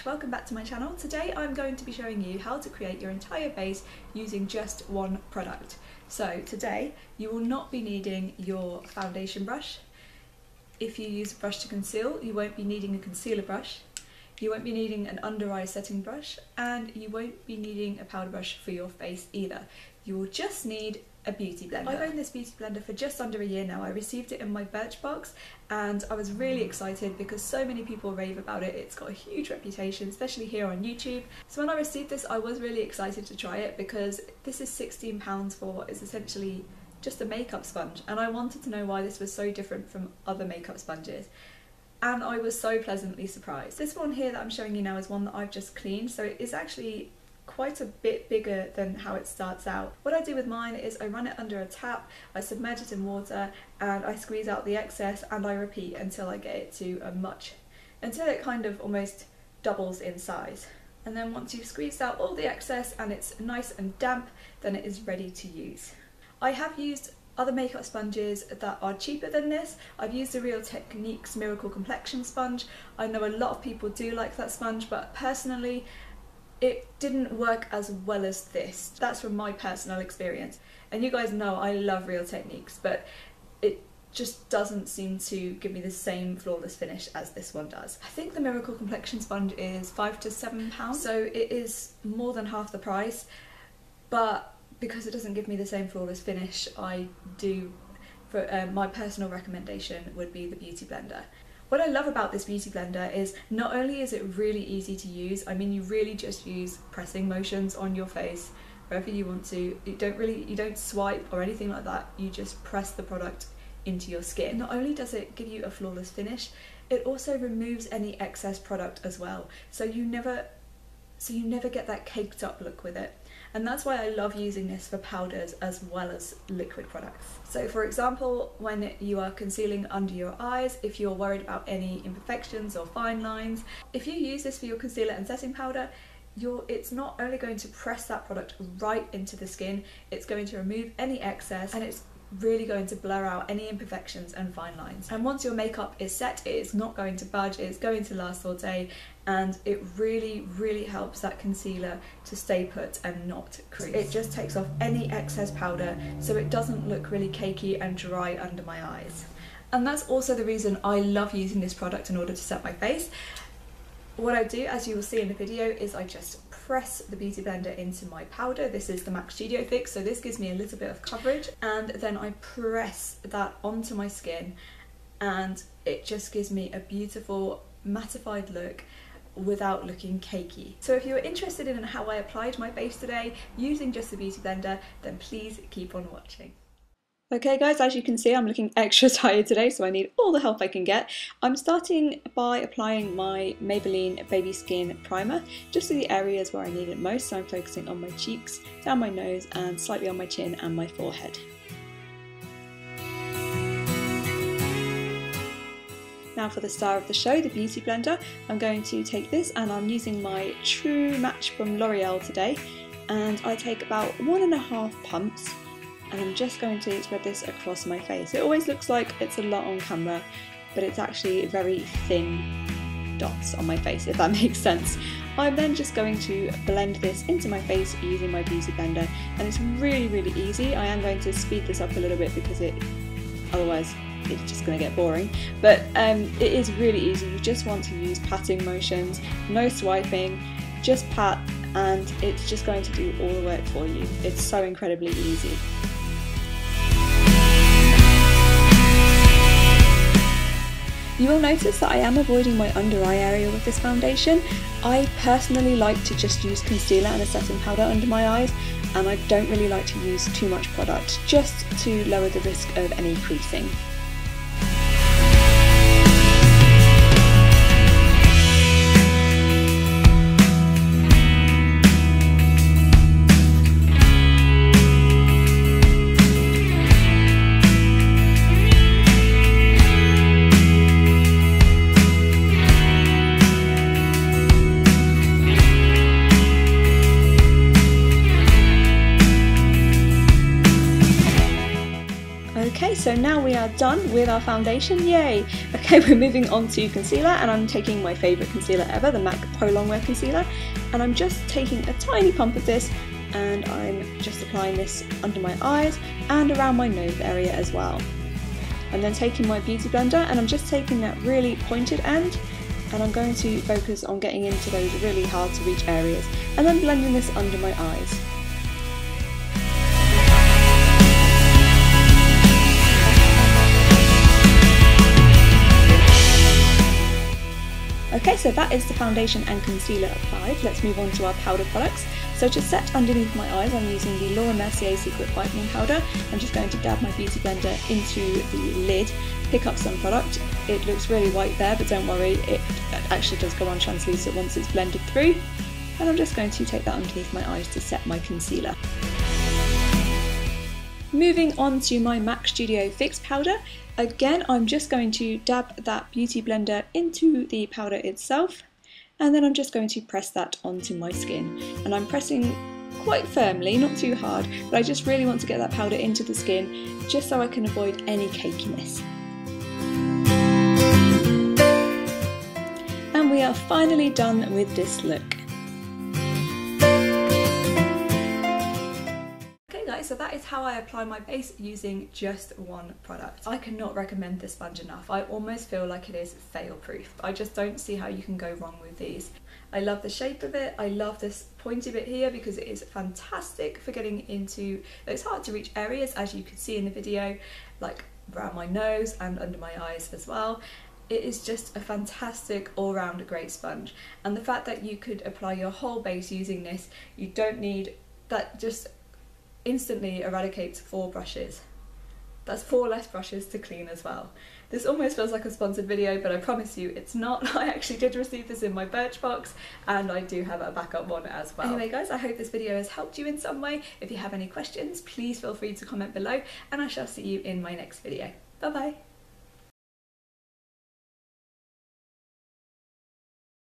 Ash, welcome back to my channel. Today I'm going to be showing you how to create your entire base using just one product. So today you will not be needing your foundation brush. If you use a brush to conceal, you won't be needing a concealer brush. You won't be needing an under eye setting brush, and you won't be needing a powder brush for your face either. You will just need a beauty blender. I've owned this beauty blender for just under a year now. I received it in my Birchbox and I was really excited because so many people rave about it. It's got a huge reputation, especially here on YouTube. So when I received this, I was really excited to try it because this is £16 for what is essentially just a makeup sponge, and I wanted to know why this was so different from other makeup sponges. And I was so pleasantly surprised. This one here that I'm showing you now is one that I've just cleaned, so it is actually quite a bit bigger than how it starts out. What I do with mine is I run it under a tap, I submerge it in water, and I squeeze out the excess, and I repeat until I get it to until it kind of almost doubles in size. And then once you've squeezed out all the excess and it's nice and damp, then it is ready to use. I have used other makeup sponges that are cheaper than this. I've used the Real Techniques Miracle Complexion Sponge. I know a lot of people do like that sponge, but personally it didn't work as well as this. That's from my personal experience. And you guys know I love Real Techniques, but it just doesn't seem to give me the same flawless finish as this one does. I think the Miracle Complexion Sponge is £5 to £7, so it is more than half the price, but because it doesn't give me the same flawless finish, my personal recommendation would be the Beauty Blender. What I love about this Beauty Blender is not only is it really easy to use, I mean you really just use pressing motions on your face wherever you want to. You don't swipe or anything like that, you just press the product into your skin. Not only does it give you a flawless finish, it also removes any excess product as well. So you never get that caked up look with it. And that's why I love using this for powders as well as liquid products. So for example, when you are concealing under your eyes, if you're worried about any imperfections or fine lines, if you use this for your concealer and setting powder, it's not only going to press that product right into the skin, it's going to remove any excess, and it's really going to blur out any imperfections and fine lines. And once your makeup is set, it is not going to budge, it's going to last all day, and it really helps that concealer to stay put and not crease. It just takes off any excess powder so it doesn't look really cakey and dry under my eyes. And that's also the reason I love using this product in order to set my face. What I do, as you will see in the video, is I just press the Beauty Blender into my powder. This is the MAC Studio Fix, so this gives me a little bit of coverage, and then I press that onto my skin and it just gives me a beautiful mattified look without looking cakey. So if you are interested in how I applied my base today using just the Beauty Blender, then please keep on watching. Okay guys, as you can see I'm looking extra tired today, so I need all the help I can get. I'm starting by applying my Maybelline Baby Skin Primer just to the areas where I need it most, so I'm focusing on my cheeks, down my nose and slightly on my chin and my forehead. Now for the star of the show, the Beauty Blender, I'm going to take this, and I'm using my True Match from L'Oreal today, and I take about 1.5 pumps. And I'm just going to spread this across my face. It always looks like it's a lot on camera, but it's actually very thin dots on my face, if that makes sense. I'm then just going to blend this into my face using my Beauty Blender, and it's really easy. I am going to speed this up a little bit because otherwise it's just going to get boring, but it is really easy. You just want to use patting motions, no swiping, just pat, and it's just going to do all the work for you. It's so incredibly easy. You will notice that I am avoiding my under eye area with this foundation. I personally like to just use concealer and a setting powder under my eyes, and I don't really like to use too much product, just to lower the risk of any creasing. Okay, so now we are done with our foundation, yay! Okay, we're moving on to concealer, and I'm taking my favourite concealer ever, the MAC Pro Longwear Concealer, and I'm just taking a tiny pump of this and I'm just applying this under my eyes and around my nose area as well. I'm then taking my beauty blender and I'm just taking that really pointed end, and I'm going to focus on getting into those really hard to reach areas and then blending this under my eyes. Okay, so that is the foundation and concealer applied. Let's move on to our powder products. So to set underneath my eyes, I'm using the Laura Mercier Secret Whitening Powder. I'm just going to dab my beauty blender into the lid, pick up some product. It looks really white there, but don't worry, it actually does go on translucent once it's blended through. And I'm just going to take that underneath my eyes to set my concealer. Moving on to my MAC Studio Fix powder. Again, I'm just going to dab that beauty blender into the powder itself, and then I'm just going to press that onto my skin. And I'm pressing quite firmly, not too hard, but I just really want to get that powder into the skin just so I can avoid any cakiness. And we are finally done with this look. So that is how I apply my base using just one product. I cannot recommend this sponge enough. I almost feel like it is fail proof. I just don't see how you can go wrong with these. I love the shape of it. I love this pointy bit here because it is fantastic for getting into those hard to reach areas, as you could see in the video, like around my nose and under my eyes as well. It is just a fantastic all-round great sponge, and the fact that you could apply your whole base using this, you don't need that, just instantly eradicates 4 brushes. That's 4 less brushes to clean as well. This almost feels like a sponsored video, but I promise you it's not. I actually did receive this in my Birchbox, and I do have a backup one as well. Anyway guys, I hope this video has helped you in some way. If you have any questions, please feel free to comment below, and I shall see you in my next video. Bye bye!